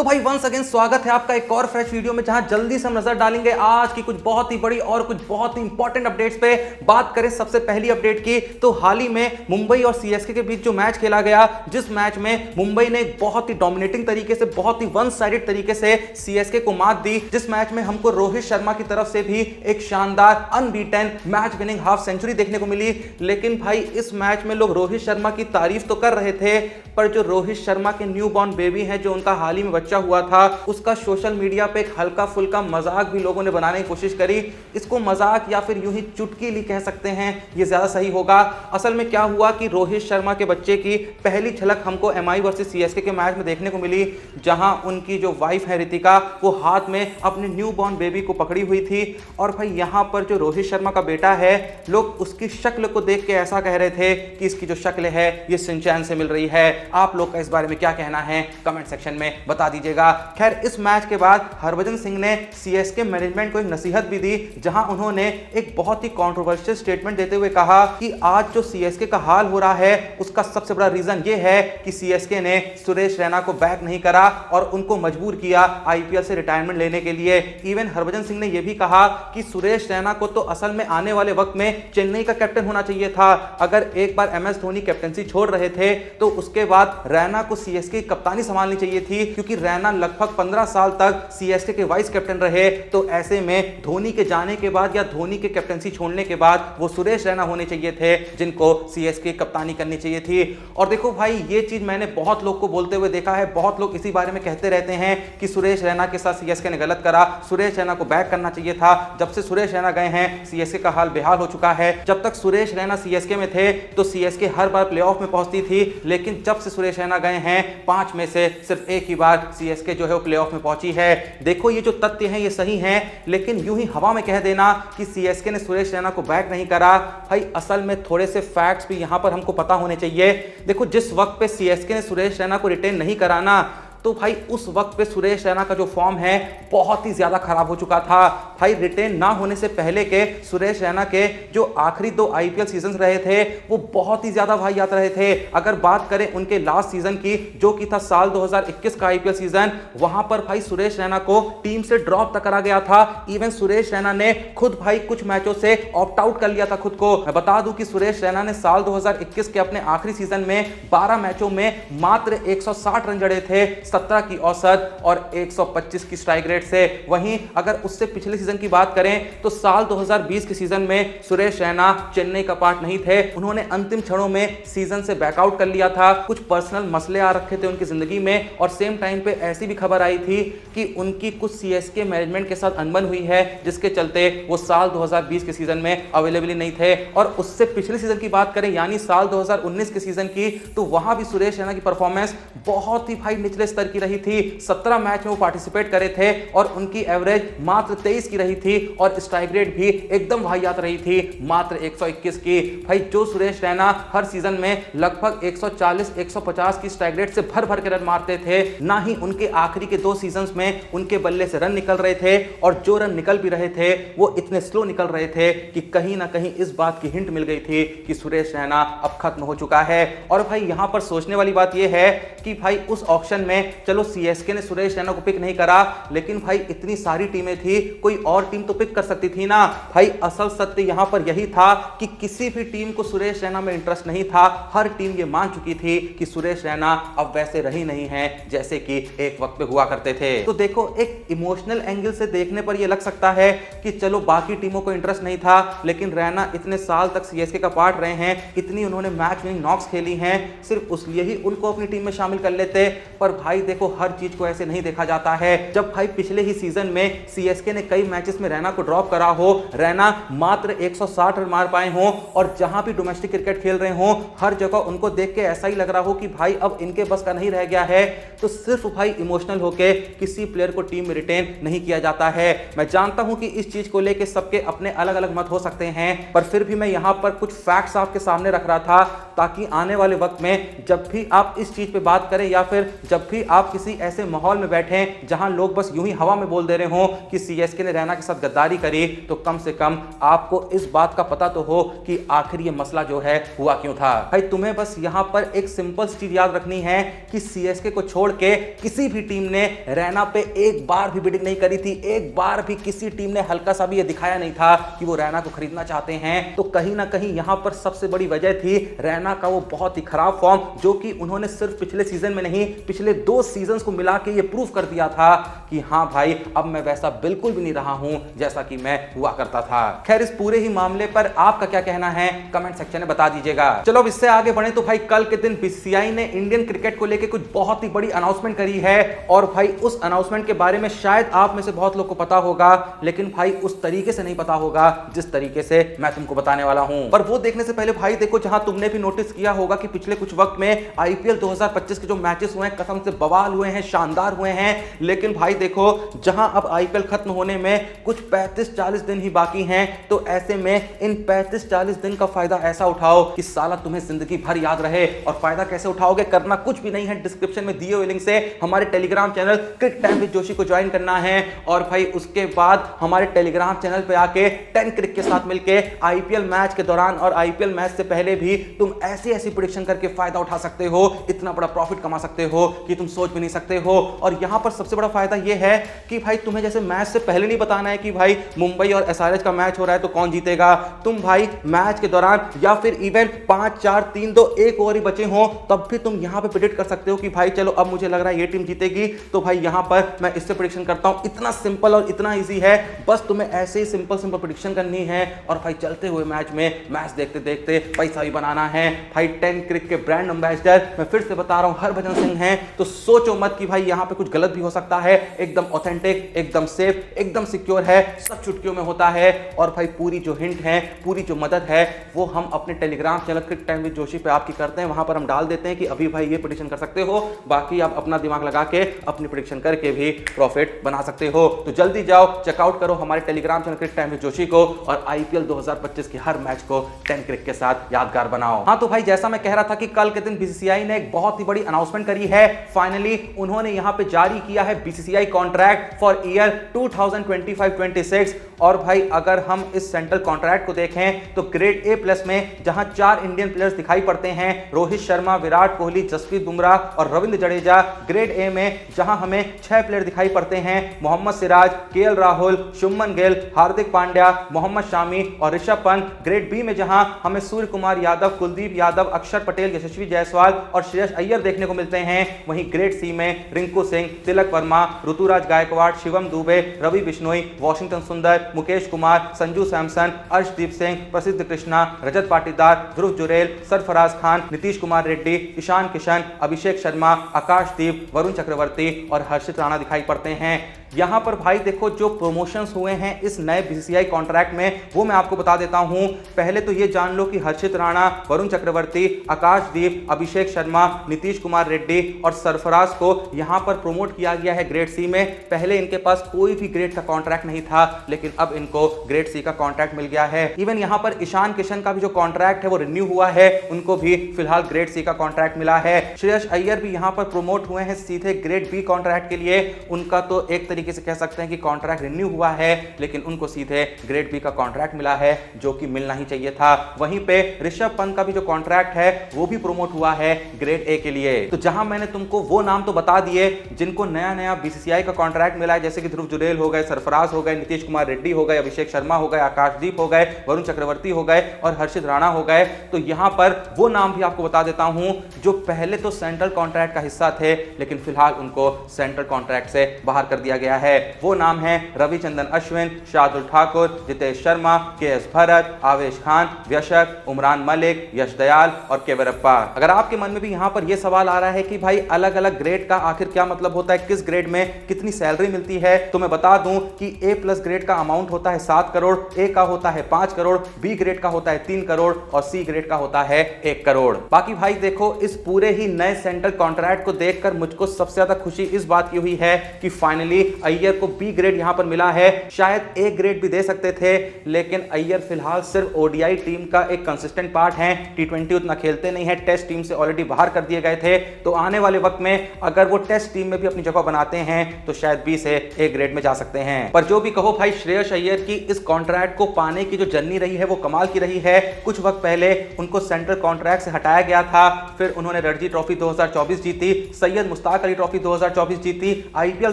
तो भाई once again स्वागत है आपका एक और फ्रेश वीडियो में, जहां जल्दी से हम नजर डालेंगे आज की कुछ बहुत ही बड़ी और कुछ बहुत ही इंपॉर्टेंट अपडेट्स पे। बात करें सबसे पहली अपडेट की, तो हाल ही में मुंबई और सीएसके के बीच जो मैच खेला गया, जिस मैच में मुंबई ने एक बहुत ही डोमिनेटिंग तरीके से, बहुत ही वन साइडेड तरीके से सीएसके को मात दी, जिस मैच में हमको रोहित शर्मा की तरफ से भी एक शानदार unbeaten match winning half century देखने को मिली। लेकिन भाई इस मैच में लोग रोहित शर्मा की तारीफ तो कर रहे थे, पर जो रोहित शर्मा के न्यू बॉर्न बेबी है, जो उनका हाल ही में बच्चा हुआ था, उसका सोशल मीडिया पे एक हल्का फुल्का मजाक भी लोगों ने बनाने की कोशिश करी। इसको मजाक या फिर यूं ही चुटकी कह सकते हैं, ये ज्यादा सही होगा। असल में क्या हुआ कि रोहित शर्मा के बच्चे की पहली झलक हमको एमआई वर्सेस सीएसके के मैच में देखने को मिली, जहां उनकी जो वाइफ है रितिका, वो हाथ में अपने न्यू बॉर्न बेबी को पकड़ी हुई थी। और भाई यहां पर जो रोहित शर्मा का बेटा है, लोग उसकी शक्ल को देख के ऐसा कह रहे थे कि इसकी जो शक्ल है ये सिंचैन से मिल रही है। आप लोग का इस बारे में क्या कहना है, कमेंट सेक्शन में बता दीजिएगा। खैर, इस मैच के बाद हरभजन सिंह ने सीएसके मैनेजमेंट को एक नसीहत भी दी, जहां उन्होंने एक बहुत ही कंट्रोवर्शियल स्टेटमेंट देते हुए कहा कि आज जो सीएसके का हाल हो रहा है, उसका सबसे बड़ा रीजन ये है कि सीएसके ने सुरेश रैना को बैक नहीं करा और उनको मजबूर किया आईपीएल से रिटायरमेंट लेने के लिए। इवन हरभजन सिंह ने यह भी कहा कि सुरेश रैना को तो असल में आने वाले वक्त में चेन्नई का कैप्टन होना चाहिए था। अगर एक बार एमएस धोनी कैप्टनसी छोड़ रहे थे, तो उसके बाद रैना को सीएसके की कप्तानी संभालनी चाहिए थी, क्योंकि रैना लगभग 15 साल तक सीएसके के वाइस कैप्टन रहे। तो ऐसे में धोनी के जाने के बाद या धोनी के कैप्टनसी छोड़ने के बाद वो सुरेश रैना होने चाहिए थे, जिनको सीएसके कप्तानी करनी चाहिए थी। और देखो भाई, ये चीज मैंने बहुत लोग को बोलते हुए देखा है, बहुत लोग इसी बारे में कहते रहते हैं कि सुरेश रैना के साथ सीएसके ने गलत करा, सुरेश रैना को बैक करना चाहिए था। जब से सुरेश रैना गए हैं, सीएसके का हाल बेहाल हो चुका है। जब तक सुरेश रैना सीएसके में थे, तो सीएसके हर बार प्लेऑफ में पहुंचती थी, लेकिन जब से सुरेश रैना गए हैं, 5 में से सिर्फ एक ही बार सीएसके जो है वो प्लेऑफ में पहुंची है। देखो, ये जो तथ्य हैं ये सही हैं, लेकिन यूं ही हवा में कह देना कि सीएसके ने सुरेश रैना को बैक नहीं करा, भाई असल में थोड़े से फैक्ट्स भी यहां पर हमको पता होने चाहिए। देखो, जिस वक्त पे सीएसके ने सुरेश रैना को रिटेन नहीं कराना, तो भाई उस वक्त पे सुरेश रैना का जो फॉर्म है बहुत ही ज्यादा खराब हो चुका था। भाई रिटेन ना होने से पहले के सुरेश रैना के जो आखिरी 2 आईपीएल सीजन रहे थे, वो बहुत ही ज्यादा वाहियात रहे थे। अगर बात करें उनके लास्ट सीजन की, जो कि था साल 2021 का आईपीएल सीजन, वहां पर भाई सुरेश रैना को टीम से ड्रॉप तक करा गया था। इवन सुरेश रैना ने खुद भाई कुछ मैचों से ऑप्ट आउट कर लिया था खुद को। मैं बता दूं कि सुरेश रैना ने साल 2021 के अपने आखिरी सीजन में 12 मैचों में मात्र 160 रन जड़े थे, 17 की औसत और 125 की स्ट्राइक रेट से। वहीं अगर उससे पिछले सीजन की बात करें, तो साल 2020 के सीजन में सुरेश रैना चेन्नई का पार्ट नहीं थे। उन्होंने अंतिम क्षणों में सीजन से बैकआउट कर लिया था। कुछ पर्सनल मसले आ रखे थे उनकी जिंदगी में, और सेम टाइम पे ऐसी भी खबर आई थी कि उनकी कुछ सीएसके मैनेजमेंट के साथ अनबन हुई है, जिसके चलते वो साल 2020 के सीजन में अवेलेबल नहीं थे। और उससे पिछले सीजन की बात करें, यानी साल 2019 के सीजन की, तो वहां भी सुरेश रैना की परफॉर्मेंस बहुत ही भाई निचले स्तर की रही थी। 17 मैच में वो पार्टिसिपेट करे थे और उनकी एवरेज मात्र 23 की रही थी, और स्ट्राइक रेट भी एकदम वाहियात रही थी, मात्र 121 की। भाई जो सुरेश रैना हर सीजन में लगभग 140-150 की स्ट्राइक रेट से भर भर के रन मारते थे, ना ही उनके आखिरी के 2 सीजन्स में उनके बल्ले से रन निकल रहे थे, और जो रन निकल भी रहे थे वो इतने स्लो निकल रहे थे कि कहीं ना कहीं इस बात की हिंट मिल गई थी कि सुरेश रैना अब खत्म हो चुका है। और भाई यहां पर सोचने वाली बात यह है कि भाई उस ऑक्शन में चलो सीएसके ने सुरेश रैना को पिक नहीं करा, लेकिन भाई इतनी सारी टीमें थी, कोई और टीम तो पिक कर सकती थी ना। भाई असल सत्य यहां पर यही था कि किसी भी टीम को सुरेश रैना में इंटरेस्ट नहीं था। हर टीम ये मान चुकी थी कि सुरेश रैना अब वैसे रही नहीं है जैसे कि एक वक्त पे हुआ करते थे। तो देखो, एक इमोशनल एंगल से देखने पर यह लग सकता है कि चलो बाकी टीमों को इंटरेस्ट नहीं था, लेकिन रैना इतने साल तक सीएसके का पार्ट रहे हैं, इतनी उन्होंने मैच विनिंग नॉक्स खेली हैं, सिर्फ उसलिए ही उनको अपनी टीम में शामिल कर लेते। पर भाई देखो, हर चीज को ऐसे नहीं देखा जाता है। जब भाई पिछले ही सीजन में सीएसके ने कई मैचेस में रैना को ड्रॉप करा हो, रैना मात्र 160 रन मार पाए हो, और जहां भी डोमेस्टिक क्रिकेट खेल रहे हो, हर जगह उनको देख के ऐसा ही लग रहा हो कि भाई अब इनके बस का नहीं रह गया है, तो सिर्फ भाई इमोशनल होके किसी प्लेयर को टीम में रिटेन नहीं किया जाता है। मैं जानता हूं कि इस चीज को लेके सबके अपने अलग अलग मत हो सकते हैं, पर फिर भी मैं यहां पर कुछ फैक्ट्स आपके सामने रख रहा था, ताकि आने वाले वक्त में जब भी आप इस चीज पे बात करें या फिर जब भी आप किसी ऐसे माहौल में बैठे जहां लोग बस यूं ही हवा में बोल दे रहे हो कि सीएसके ने रैना के साथ गद्दारी करी, तो कम से कम आपको इस बात का पता तो हो कि आखिर ये मसला जो है हुआ क्यों था। भाई तुम्हें बस यहां पर एक सिंपल चीज याद रखनी है कि सीएसके को छोड़ के किसी भी टीम ने रैना पे एक बार भी बिडिंग नहीं करी थी, एक बार भी किसी टीम ने हल्का सा भी ये दिखाया नहीं था कि वो रैना को खरीदना चाहते हैं। तो कहीं ना कहीं यहां पर सबसे बड़ी वजह थी रैना का वो बहुत ही खराब फॉर्म, जो कि उन्होंने सिर्फ पिछले सीजन में नहीं पिछले 2 सीजन्स को मिला के ये प्रूव कर दिया था कि हां भाई अब मैं वैसा बिल्कुल भी नहीं रहा हूं जैसा कि मैं हुआ करता था। खैर इस पूरे ही मामले पर आपका क्या कहना है कमेंट सेक्शन में बता दीजिएगा। चलो अब इससे आगे बढ़े तो भाई कल के दिन बीसीसीआई ने इंडियन क्रिकेट को लेकर कुछ बहुत ही बड़ी अनाउंसमेंट करी है और भाई उस अनाउंसमेंट के बारे में शायद आप में से बहुत लोग को पता होगा, लेकिन भाई उस तरीके से नहीं पता होगा जिस तरीके से मैं तुमको बताने वाला हूं। पर वो देखने से पहले भाई देखो, जहां तुमने भी नोटिस किया होगा कि पिछले कुछ वक्त में आईपीएल 2025 के जो मैचेस हुए हैं कसम से बवाल हुए हैं, शानदार हुए हैं। लेकिन भाई देखो जहां अब आईपीएल खत्म होने में कुछ 35-40 दिन ही बाकी हैं, तो ऐसे में इन 35-40 दिन का फायदा ऐसा उठाओ कि साला तुम्हें जिंदगी भर याद रहे। और फायदा कैसे उठाओगे, करना कुछ भी नहीं है, डिस्क्रिप्शन में दिए हुए लिंक से हमारे Telegram channel Cric Time with Joshi को ज्वाइन करना है और भाई उसके बाद हमारे टेलीग्राम चैनल पे आके 10 क्रिक के साथ मिलके आईपीएल मैच के दौरान और आईपीएल मैच से पहले भी तुम ऐसी ऐसी प्रेडिक्शन करके फायदा उठा सकते हो, इतना बड़ा प्रॉफिट कमा सकते हो कि तुम सोच भी नहीं सकते हो। और यहां पर सबसे बड़ा फायदा यह है कि भाई तुम्हें जैसे मैच से पहले नहीं बताना है कि भाई मुंबई और एसआरएच का मैच हो रहा है तो कौन जीतेगा, तुम भाई मैच के दौरान या फिर इवन 5-4-3-2 1 ओवर ही बचे हो तब भी तुम यहां पे प्रेडिक्ट कर सकते हो कि भाई चलो अब मुझे लग रहा है ये टीम जीतेगी तो भाई यहां पर मैं इससे प्रेडिक्शन करता हूं। इतना सिंपल और इतना इजी है, बस तुम्हें ऐसे ही सिंपल प्रेडिक्शन करनी है और भाई चलते हुए मैच में मैच देखते देखते पैसा भी बनाना है। भाई 10 क्रिक के ब्रांड एम्बेसडर मैं फिर से बता रहा हूं हरभजन सिंह हैं, तो सोचो मत कि भाई यहां पे कुछ गलत भी हो सकता है। एकदम ऑथेंटिक, एकदम सेफ, एकदम सिक्योर है, सब चुटकियों में होता है। और भाई पूरी जो हिंट है, पूरी जो मदद है वो हम अपने Telegram channel Cric Time with Joshi पे आपकी करते हैं, वहां पर हम डाल देते हैं कि अभी भाई ये प्रेडिक्शन कर सकते हो, बाकी आप अपना दिमाग लगा के अपनी प्रेडिक्शन करके भी प्रॉफिट बना सकते हो। तो जल्दी जाओ चेकआउट करो हमारे Telegram channel Cric Time with Joshi को और आईपीएल 2025 के हर मैच को 10 क्रिक के साथ यादगार बनाओ। हाँ तो भाई जैसा मैं कह रहा था कि कल के दिन बीसीसीआई ने एक बहुत ही बड़ी अनाउंसमेंट करी है। फाइनली उन्होंने यहां पे जारी किया है बीसीसीआई कॉन्ट्रैक्ट फॉर ईयर 2025-26। और भाई अगर हम इस सेंट्रल कॉन्ट्रैक्ट को देखें तो ग्रेड ए प्लस में जहां 4 इंडियन प्लेयर्स दिखाई पड़ते हैं, रोहित शर्मा, विराट कोहली, जसप्रीत बुमराह और रविंद्र जडेजा। ग्रेड ए में जहां हमें 6 प्लेयर दिखाई पड़ते हैं, मोहम्मद सिराज, केएल राहुल, शुभमन गिल, हार्दिक पांड्या, मोहम्मद शामी और ऋषभ पंत। ग्रेड बी में जहां हमें सूर्य कुमार यादव, कुलदीप यादव, अक्षर पटेल, यशस्वी जायसवाल और श्रेयस अय्यर देखने को मिलते हैं। वहीं ग्रेड सी में रिंकू सिंह, तिलक वर्मा, ऋतुराज गायकवाड़, शिवम दुबे, रवि बिश्नोई, वॉशिंगटन सुंदर, मुकेश कुमार, संजू सैमसन, अर्शदीप सिंह, प्रसिद्ध कृष्णा, रजत पाटीदार, ध्रुव जुरेल, सरफराज खान, नीतीश कुमार रेड्डी, ईशान किशन, अभिषेक शर्मा, आकाशदीप, वरुण चक्रवर्ती और हर्षित राणा दिखाई पड़ते हैं। यहां पर भाई देखो जो प्रमोशंस हुए हैं इस नए बीसीसीआई कॉन्ट्रैक्ट में वो मैं आपको बता देता हूं। पहले तो ये जान लो कि हर्षित राणा, वरुण चक्रवर्ती, आकाशदीप, अभिषेक शर्मा, नीतीश कुमार रेड्डी और सरफराज को यहां पर प्रमोट किया गया है ग्रेड सी में। पहले इनके पास कोई भी ग्रेड का कॉन्ट्रैक्ट नहीं था, लेकिन अब इनको ग्रेड सी का कॉन्ट्रैक्ट मिल गया है। इवन यहां पर ईशान किशन का भी जो कॉन्ट्रैक्ट है वो रिन्यू हुआ है, उनको भी फिलहाल ग्रेड सी का कॉन्ट्रैक्ट मिला है। श्रेयस अय्यर भी यहां पर प्रमोट हुए हैं सीधे ग्रेड बी कॉन्ट्रैक्ट के लिए। उनका तो एक तरीके से कह सकते हैं कि कॉन्ट्रैक्ट रिन्यू हुआ है, लेकिन उनको सीधे ग्रेड बी का कॉन्ट्रैक्ट मिला है जो कि मिलना ही चाहिए था। वहीं पे ऋषभ पंत का भी जो कॉन्ट्रैक्ट है वो भी प्रमोट हुआ है ग्रेड ए के लिए। तो जहां मैंने तुमको वो नाम तो बता दिए जिनको नया नया बीसीसीआई का कॉन्ट्रैक्ट मिला है, जैसे कि ध्रुव जुरेल हो गए, सरफराज हो गए, नीतीश कुमार रेड्डी हो गए, अभिषेक शर्मा हो गए, आकाशदीप हो गए, वरुण चक्रवर्ती हो गए और हर्षित राणा हो गए। तो यहां पर वो नाम भी आपको बता देता हूं जो पहले तो सेंट्रल कॉन्ट्रैक्ट का हिस्सा थे, लेकिन फिलहाल उनको सेंट्रल कॉन्ट्रैक्ट से बाहर कर दिया गया है। वो नाम है रविचंद्रन अश्विन, शार्दुल ठाकुर, जितेश शर्मा, केएस भरत, आवेश खान, व्यशक, उमरान मलिक, यश दयाल और केवरप्पा। अगर आपके मन में भी यहां पर यह सवाल आ रहा है कि भाई अलग अलग ग्रेड का आखिर क्या मतलब होता है, किस ग्रेड में कितनी सैलरी मिलती है, तो मैं बता दूं कि ए प्लस ग्रेड का अमाउंट होता है 7 करोड़, ए का होता है 5 करोड़, बी ग्रेड का होता है 3 करोड़ और सी ग्रेड का होता है 1 करोड़। बाकी भाई देखो इस पूरे ही नए सेंट्रल कॉन्ट्रैक्ट को देखकर मुझको सबसे ज्यादा खुशी इस बात की हुई है कि फाइनली अय्यर को बी ग्रेड यहां पर मिला है, शायद ए ग्रेड भी दे सकते थे, लेकिन अय्यर फिलहाल सिर्फ ओडीआई टीम का एक कंसिस्टेंट पार्ट है, टी20 उतना खेलते नहीं है, टेस्ट टीम से ऑलरेडी बाहर कर दिए गए थे। तो आने वाले वक्त में अगर वो टेस्ट टीम में भी अपनी जगह बनाते हैं तो शायद बी से ए ग्रेड में जा सकते हैं। पर जो भी कहो भाई, श्रेयस अय्यर की इस कॉन्ट्रैक्ट को पाने की जो जर्नी रही है वो कमाल की रही है। कुछ वक्त पहले उनको सेंट्रल कॉन्ट्रैक्ट से हटाया गया था, फिर उन्होंने रणजी ट्रॉफी 2024 जीती, सैयद मुश्ताक अली ट्रॉफी 2024 जीती, आईपीएल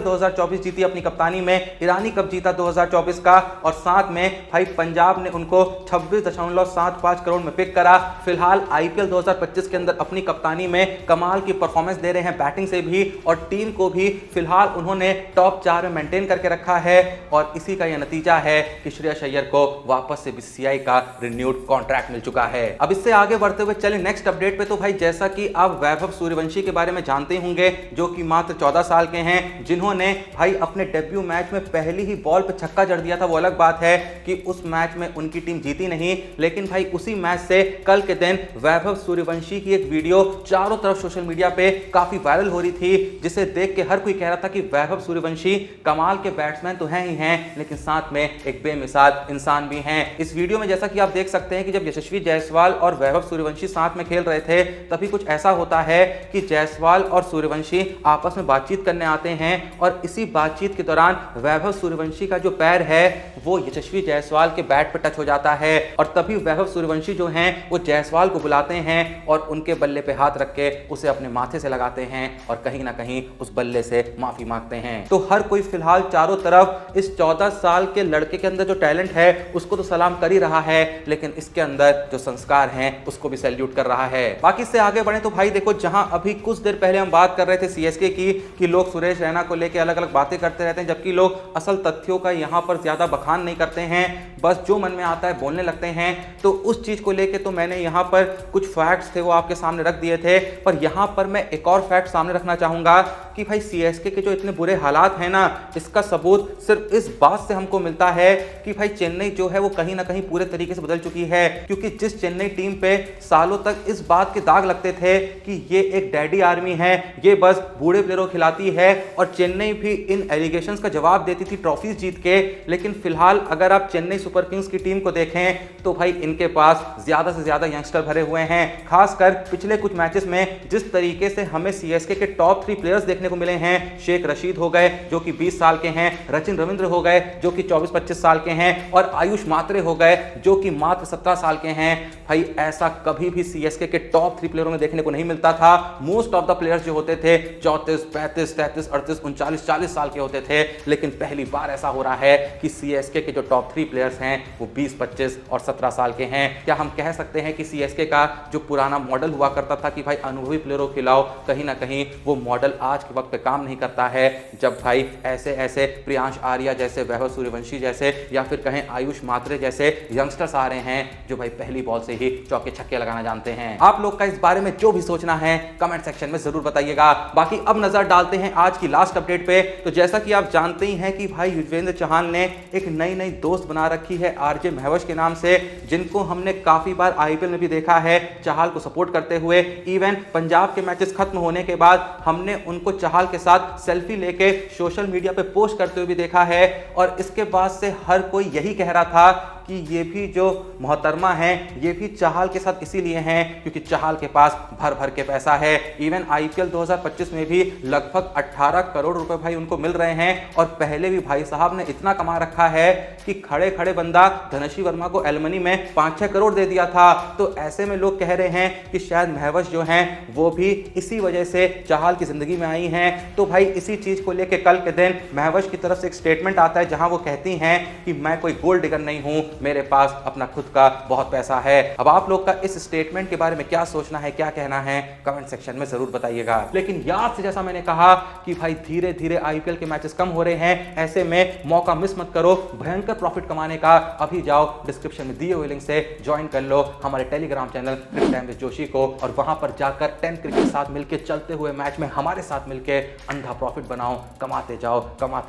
2024 जीती अपनी कप्तानी में, ईरानी कप जीता 2024 का, और साथ में भाई पंजाब ने उनको 26.75 करोड़ में पिक करा। फिलहाल आईपीएल 2025 के अंदर अपनी कप्तानी में कमाल की परफॉर्मेंस दे रहे हैं, बैटिंग से भी और टीम को भी फिलहाल उन्होंने टॉप 4 में मेंटेन करके रखा है, और इसी का यह नतीजा है कि श्रेयस अय्यर को वापस से बीसीसीआई का रिन्यूड कॉन्ट्रैक्ट मिल चुका है। अब इससे आगे बढ़ते हुए चले नेक्स्ट अपडेट पे। तो भाई जैसा कि आप वैभव सूर्यवंशी के बारे में जानते होंगे, जो कि मात्र 14 साल के हैं, जिन्होंने भाई अपने डेब्यू मैच में पहली ही बॉल पे छक्का जड़ दिया था। वो अलग बात है कि उस मैच में उनकी टीम जीती नहीं, लेकिन भाई उसी मैच से कल के दिन वैभव सूर्यवंशी की एक वीडियो चारों तरफ सोशल मीडिया पे काफी वायरल हो रही थी, जिसे देख के हर कोई कह रहा था कि वैभव सूर्यवंशी कमाल के बैट्समैन तो हैं ही हैं, लेकिन साथ में एक बेमिसाल इंसान भी हैं। इस वीडियो में जैसा कि आप देख सकते हैं कि जब यशस्वी जायसवाल और वैभव सूर्यवंशी साथ में खेल रहे थे, तभी कुछ ऐसा होता है कि जायसवाल और सूर्यवंशी आपस में बातचीत करने आते हैं, और इसी बातचीत के दौरान वैभव सूर्यवंशी का जो पैर है वो यशस्वी जायसवाल के बैट पर टच हो जाता है, और तभी वैभव सूर्यवंशी जो हैं वो जायसवाल को बुलाते हैं और उनके बल्ले पे हाथ रख के उसे अपने माथे से लगाते हैं और कहीं ना कहीं उस बल्ले से माफी मांगते हैं। तो हर कोई फिलहाल चारों तरफ इस 14 साल के लड़के के अंदर जो टैलेंट है उसको तो सलाम कर ही रहा है, लेकिन इसके अंदर जो संस्कार हैं उसको भी सैल्यूट कर रहा है। बाकी से आगे बढ़े तो भाई देखो, जहां अभी कुछ देर पहले हम बात कर रहे थे सीएसके की कि लोग सुरेश रैना को लेकर अलग अलग बातें करते रहते हैं, जबकि लोग असल तथ्यों का यहां पर ज्यादा बखान नहीं करते हैं, बस जो मन में आता है बोलने लगते हैं। तो उस चीज को लेकर तो मैंने यहां पर कुछ फैक्ट्स थे वो आपके सामने रख दिए थे, पर यहां पर मैं एक और फैक्ट सामने रखना चाहूंगा कि भाई सीएसके के जो इतने बुरे हालात हैं ना, इसका सबूत सिर्फ इस बात से हमको मिलता है कि भाई चेन्नई जो है वो कहीं ना कहीं पूरे तरीके से बदल चुकी है। क्योंकि जिस चेन्नई टीम पे सालों तक इस बात के दाग लगते थे कि ये एक डैडी आर्मी है, ये बस बूढ़े प्लेयरों को खिलाती है, और चेन्नई भी इन एलिगेशंस का जवाब देती थी ट्रॉफीज जीत के, लेकिन फिलहाल अगर आप चेन्नई सुपर किंग्स की टीम को देखें तो भाई इनके पास ज्यादा से ज्यादा यंगस्टर भरे हुए हैं। खासकर पिछले कुछ मैचेस में जिस तरीके से हमें सीएसके के टॉप 3 प्लेयर्स देखने को मिले हैं, शेख रशीद हो गए जो कि 20 साल के हैं, सचिन रविंद्र हो गए जो कि 24-25 साल के हैं, और आयुष मात्रे हो गए जो कि मात्र 17 साल के हैं। भाई ऐसा कभी भी सीएसके के टॉप 3 प्लेयरों में देखने को नहीं मिलता था। मोस्ट ऑफ द प्लेयर्स जो होते थे 34, 35, 33, 38, 39, 40 साल के होते थे, लेकिन पहली बार ऐसा हो रहा है कि सीएसके के जो टॉप 3 प्लेयर्स हैं वो 20, 25 और 17 साल के हैं। क्या हम कह सकते हैं कि सीएसके का जो पुराना मॉडल हुआ करता था कि भाई अनुभवी प्लेयरों को खिलाओ, कहीं ना कहीं वो मॉडल आज के वक्त पे काम नहीं करता है, जब भाई ऐसे ऐसे प्रियांश आर्या जैसे, वैभव सूर्यवंशी जैसे, या फिर कहें आयुष मात्रे जैसे यंगस्टर्स आ रहे हैं जो भाई पहली बॉल से ही चौके छक्के लगाना जानते हैं। आप लोग का इस बारे में जो भी सोचना है कमेंट सेक्शन में जरूर बताइएगा। बाकी अब नजर डालते हैं आज की लास्ट अपडेट पे। तो जैसा कि आप जानते ही हैं कि भाई युजवेंद्र चहल ने एक नई दोस्त बना रखी है आरजे महवश के नाम से, जिनको हमने काफी बार आईपीएल में भी देखा है चहल को सपोर्ट करते हुए। इवन पंजाब के मैचेस खत्म होने के बाद हमने उनको चहल के साथ सेल्फी लेके सोशल मीडिया पे पोस्ट करते हुए भी देखा है, और इसके बाद से हर कोई यही कह रहा था कि ये भी जो मोहतरमा हैं ये भी चहल के साथ इसीलिए हैं क्योंकि चहल के पास भर भर के पैसा है। इवन आईपीएल 2025 में भी लगभग 18 करोड़ रुपए भाई उनको मिल रहे हैं, और पहले भी भाई साहब ने इतना कमा रखा है कि खड़े खड़े बंदा धनश्री वर्मा को एलमनी में 5-6 करोड़ दे दिया था। तो ऐसे में लोग कह रहे हैं कि शायद महवश जो हैं वो भी इसी वजह से चहल की जिंदगी में आई हैं। तो भाई इसी चीज को लेकर कल के दिन महवश की तरफ से एक स्टेटमेंट आता है जहां वो कहती हैं कि मैं कोई गोल्ड डिगर नहीं हूं, मेरे पास अपना खुद का बहुत पैसा है। अब आप लोग का इस स्टेटमेंट के बारे में क्या सोचना है, क्या कहना है, कमेंट सेक्शन में जरूर बताइएगा। लेकिन याद से जैसा मैंने कहा कि भाई धीरे धीरे आईपीएल के मैचेस कम हो रहे हैं, ऐसे में मौका मिस मत करो भयंकर प्रॉफिट कमाने का। अभी जाओ डिस्क्रिप्शन में दिए हुए लिंक से ज्वाइन कर लो हमारे Telegram channel cricket time with Joshi को, और वहां पर जाकर 10 क्रिकेट के साथ मिलकर चलते हुए मैच में हमारे साथ मिलकर अंधा प्रॉफिट बनाओ, कमाते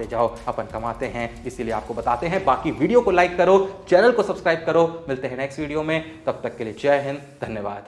जाओ, अपन कमाते हैं इसीलिए आपको बताते हैं। बाकी वीडियो को लाइक करो, चैनल को सब्सक्राइब करो। मिलते हैं नेक्स्ट वीडियो में, तब तक के लिए जय हिंद, धन्यवाद।